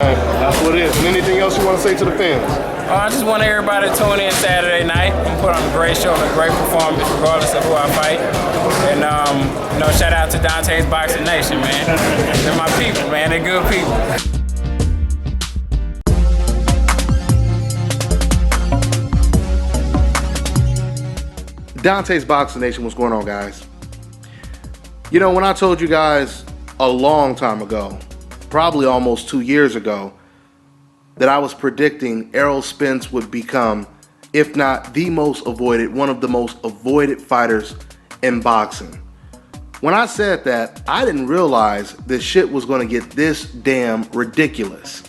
That's what it is. And anything else you want to say to the fans? I just want everybody to tune in Saturday night and put on a great show and a great performance, regardless of who I fight. And shout out to Dante's Boxing Nation, man. They're my people, man. They're good people. Dante's Boxing Nation, what's going on, guys? You know, when I told you guys a long time ago, probably almost 2 years ago, that I was predicting Errol Spence would become, if not the most avoided, one of the most avoided fighters in boxing. When I said that, I didn't realize this shit was going to get this damn ridiculous.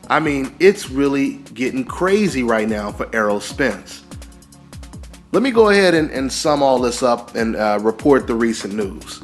I mean, it's really getting crazy right now for Errol Spence. Let me go ahead and sum all this up and report the recent news.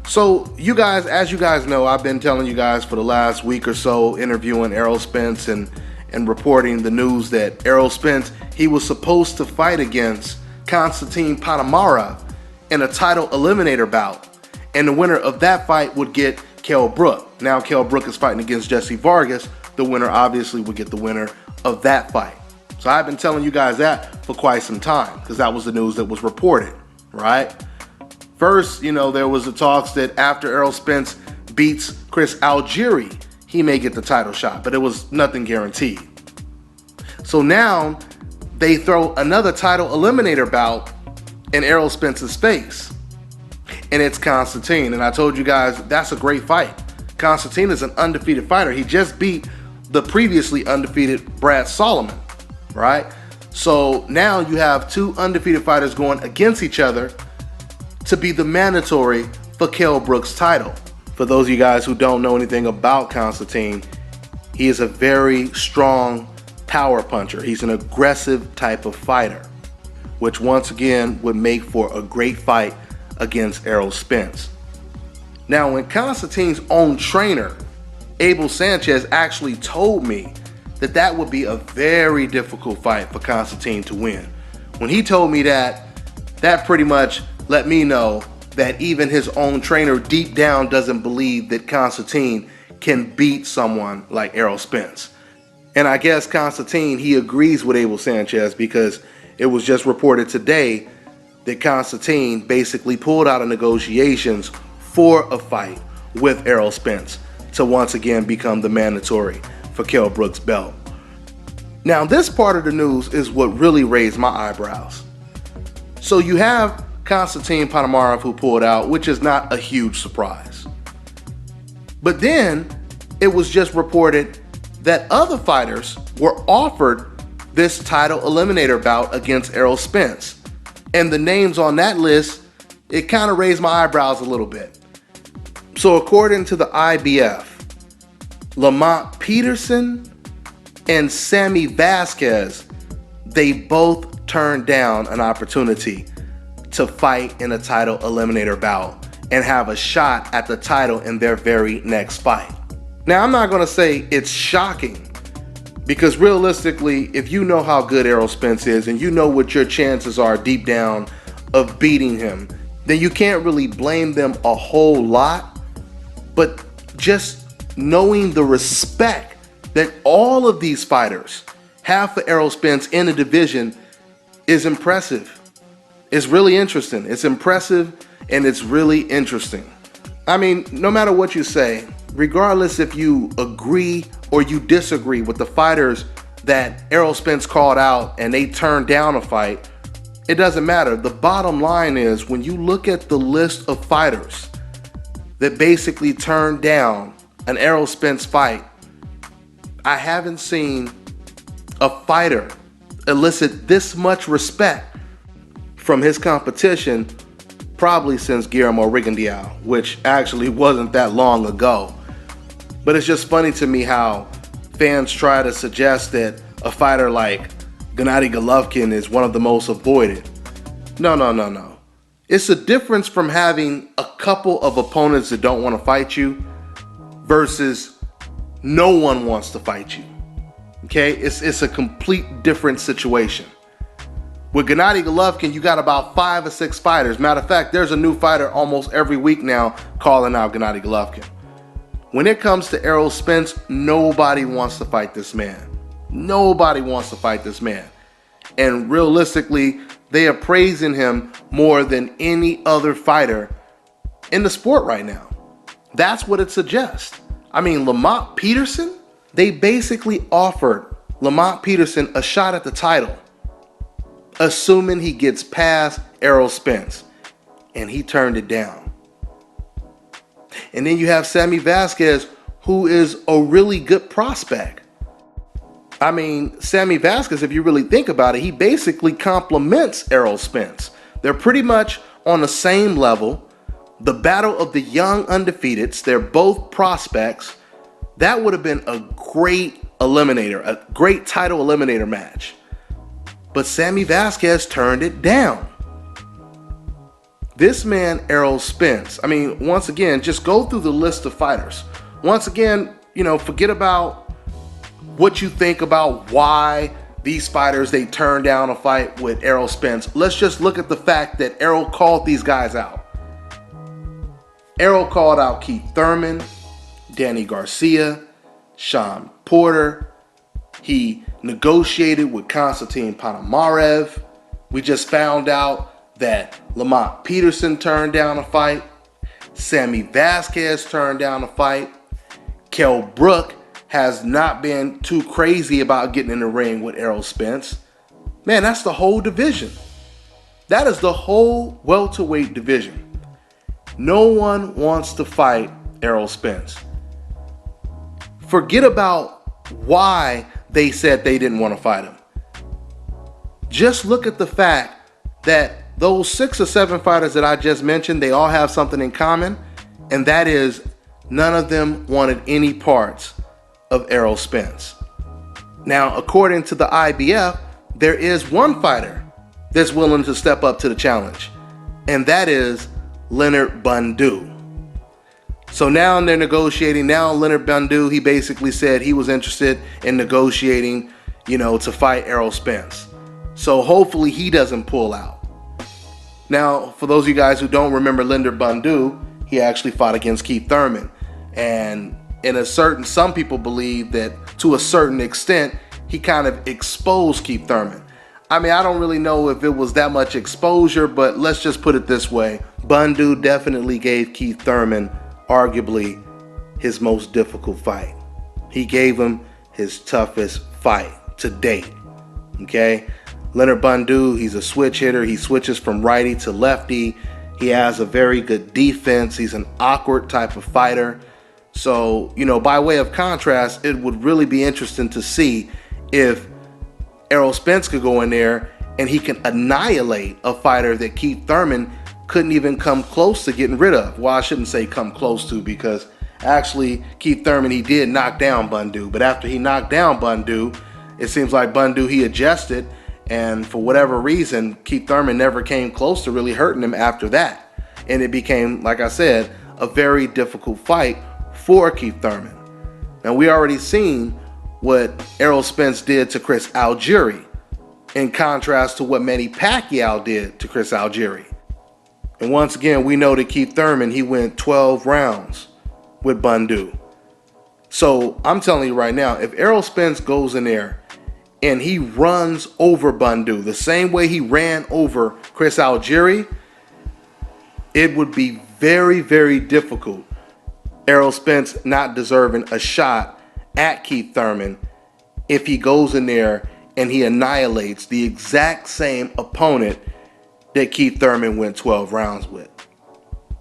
So you guys, as you guys know, I've been telling you guys for the last week or so, interviewing Errol Spence and reporting the news that Errol Spence, he was supposed to fight against Konstantin Ponomarev in a title eliminator bout. And the winner of that fight would get Kell Brook. Now Kell Brook is fighting against Jesse Vargas. The winner obviously would get the winner of that fight. So I've been telling you guys that for quite some time because that was the news that was reported, right? First, you know, there was the talks that after Errol Spence beats Chris Algieri, he may get the title shot, but it was nothing guaranteed. So now they throw another title eliminator bout in Errol Spence's face, and it's Konstantin. And I told you guys that's a great fight. Konstantin is an undefeated fighter. He just beat the previously undefeated Brad Solomon, right? So now you have two undefeated fighters going against each other to be the mandatory for Kell Brook's title. For those of you guys who don't know anything about Konstantin, he is a very strong power puncher. He's an aggressive type of fighter, which once again would make for a great fight against Errol Spence. Now, when Konstantin's own trainer, Abel Sanchez, actually told me that that would be a very difficult fight for Konstantin to win. When he told me that, that pretty much let me know that even his own trainer deep down doesn't believe that Konstantin can beat someone like Errol Spence. And I guess Konstantin, he agrees with Abel Sanchez because it was just reported today that Konstantin basically pulled out of negotiations for a fight with Errol Spence to once again become the mandatory for Kell Brook's belt. Now, this part of the news is what really raised my eyebrows. So you have Konstantin Ponomarev who pulled out, which is not a huge surprise. But then it was just reported that other fighters were offered this title eliminator bout against Errol Spence. And the names on that list, it kind of raised my eyebrows a little bit. So according to the IBF, Lamont Peterson and Sammy Vasquez, they both turned down an opportunity to fight in a title eliminator bout and have a shot at the title in their very next fight. Now, I'm not going to say it's shocking because realistically, if you know how good Errol Spence is and you know what your chances are deep down of beating him, then you can't really blame them a whole lot. But just knowing the respect that all of these fighters have for Errol Spence in the division is impressive. It's really interesting. It's impressive and it's really interesting. I mean, no matter what you say, regardless if you agree or you disagree with the fighters that Errol Spence called out and they turned down a fight, it doesn't matter. The bottom line is when you look at the list of fighters that basically turned down an Errol Spence fight, I haven't seen a fighter elicit this much respect from his competition probably since Guillermo Rigondeaux, which actually wasn't that long ago. But it's just funny to me how fans try to suggest that a fighter like Gennady Golovkin is one of the most avoided. No. It's a difference from having a couple of opponents that don't want to fight you versus no one wants to fight you. Okay? It's a complete different situation. With Gennady Golovkin, you got about 5 or 6 fighters. Matter of fact, there's a new fighter almost every week now calling out Gennady Golovkin. When it comes to Errol Spence, nobody wants to fight this man. Nobody wants to fight this man. And realistically, they are praising him more than any other fighter in the sport right now. That's what it suggests. I mean, Lamont Peterson, they basically offered Lamont Peterson a shot at the title, assuming he gets past Errol Spence, and he turned it down. And then you have Sammy Vasquez, who is a really good prospect. I mean, Sammy Vasquez, if you really think about it, he basically complements Errol Spence. They're pretty much on the same level. The battle of the young undefeateds, they're both prospects. That would have been a great eliminator, a great title eliminator match. But Sammy Vasquez turned it down. This man, Errol Spence, I mean, once again, just go through the list of fighters. Once again, forget about what you think about why these fighters, they turned down a fight with Errol Spence. Let's just look at the fact that Errol called these guys out. Errol called out Keith Thurman, Danny Garcia, Sean Porter. He negotiated with Konstantin Ponomarev. We just found out that Lamont Peterson turned down a fight. Sammy Vasquez turned down a fight. Kell Brook has not been too crazy about getting in the ring with Errol Spence. Man, that's the whole division. That is the whole welterweight division. No one wants to fight Errol Spence. Forget about why they said they didn't want to fight him. Just look at the fact that those 6 or 7 fighters that I just mentioned, they all have something in common, and that is none of them wanted any parts of Errol Spence. Now, according to the IBF, there is one fighter that's willing to step up to the challenge, and that is Leonard Bundu. So now they're negotiating. Now Leonard Bundu, he basically said he was interested in negotiating, to fight Errol Spence. So hopefully he doesn't pull out. Now, for those of you guys who don't remember Leonard Bundu, he actually fought against Keith Thurman. And some people believe that to a certain extent, he kind of exposed Keith Thurman. I mean, I don't really know if it was that much exposure, but let's just put it this way. Bundu definitely gave Keith Thurman arguably his most difficult fight. He gave him his toughest fight to date. Okay? Leonard Bundu, he's a switch hitter. He switches from righty to lefty. He has a very good defense. He's an awkward type of fighter. So, by way of contrast, it would really be interesting to see if Errol Spence could go in there and he can annihilate a fighter that Keith Thurman couldn't even come close to getting rid of. Well, I shouldn't say come close to, because actually Keith Thurman, he did knock down Bundu. But after he knocked down Bundu, it seems like Bundu, he adjusted. And for whatever reason, Keith Thurman never came close to really hurting him after that. And it became, like I said, a very difficult fight for Keith Thurman. Now, we already seen what Errol Spence did to Chris Algieri, in contrast to what Manny Pacquiao did to Chris Algieri. And once again, we know that Keith Thurman, he went 12 rounds with Bundu. So I'm telling you right now, if Errol Spence goes in there and he runs over Bundu the same way he ran over Chris Algieri, it would be very, very difficult. Errol Spence not deserving a shot at Keith Thurman if he goes in there and he annihilates the exact same opponent that Keith Thurman went 12 rounds with.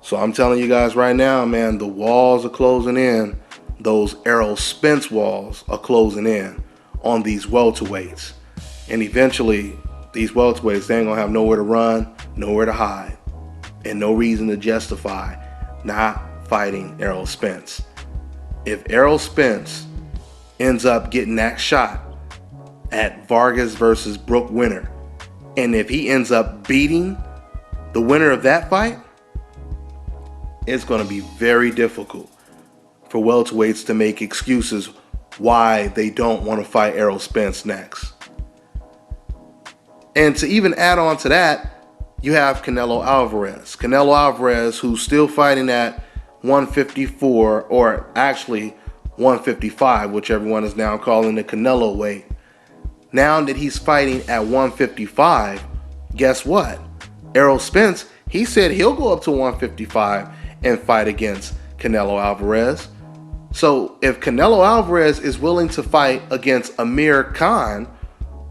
So I'm telling you guys right now, man, the walls are closing in. Those Errol Spence walls are closing in on these welterweights. And eventually, these welterweights, they ain't gonna have nowhere to run, nowhere to hide, and no reason to justify not fighting Errol Spence. If Errol Spence ends up getting that shot at Vargas versus Brook winner, and if he ends up beating the winner of that fight, it's going to be very difficult for welterweights to make excuses why they don't want to fight Errol Spence next. And to even add on to that, you have Canelo Alvarez. Canelo Alvarez, who's still fighting at 154, or actually 155, which everyone is now calling the Canelo weight. Now that he's fighting at 155, guess what? Errol Spence, he said he'll go up to 155 and fight against Canelo Alvarez. So if Canelo Alvarez is willing to fight against Amir Khan,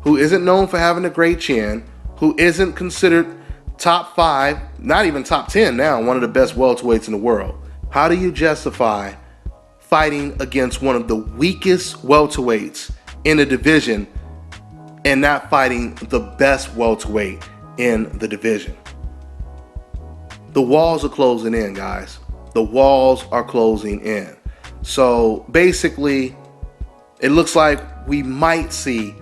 who isn't known for having a great chin, who isn't considered top 5, not even top 10 now, one of the best welterweights in the world, how do you justify fighting against one of the weakest welterweights in the division and not fighting the best welterweight in the division? The walls are closing in, guys. The walls are closing in. So basically, it looks like we might see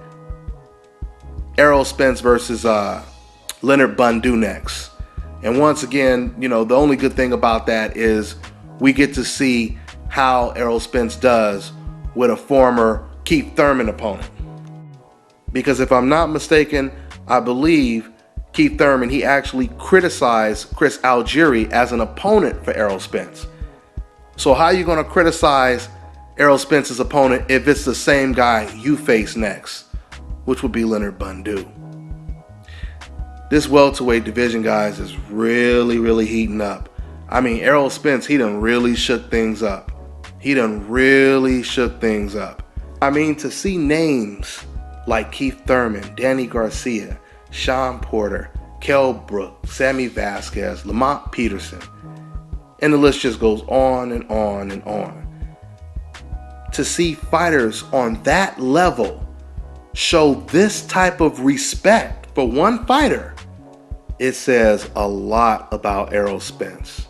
Errol Spence versus Leonard Bundu next. And once again, you know, the only good thing about that is we get to see how Errol Spence does with a former Keith Thurman opponent. Because if I'm not mistaken, I believe Keith Thurman, he actually criticized Chris Algieri as an opponent for Errol Spence. So how are you going to criticize Errol Spence's opponent if it's the same guy you face next, which would be Leonard Bundu? This welterweight division, guys, is really, really heating up. I mean, Errol Spence, he done really shook things up. I mean, to see names like Keith Thurman, Danny Garcia, Sean Porter, Kell Brook, Sammy Vasquez, Lamont Peterson, and the list just goes on and on and on. To see fighters on that level show this type of respect for one fighter, it says a lot about Errol Spence.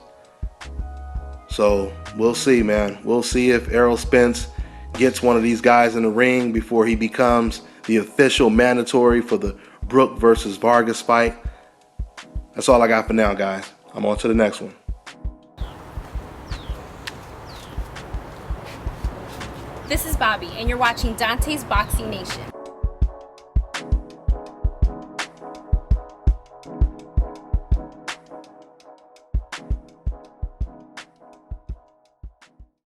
So we'll see, man. We'll see if Errol Spence gets one of these guys in the ring before he becomes the official mandatory for the Brook versus Vargas fight. That's all I got for now, guys. I'm on to the next one. This is Bobby, and you're watching Dante's Boxing Nation.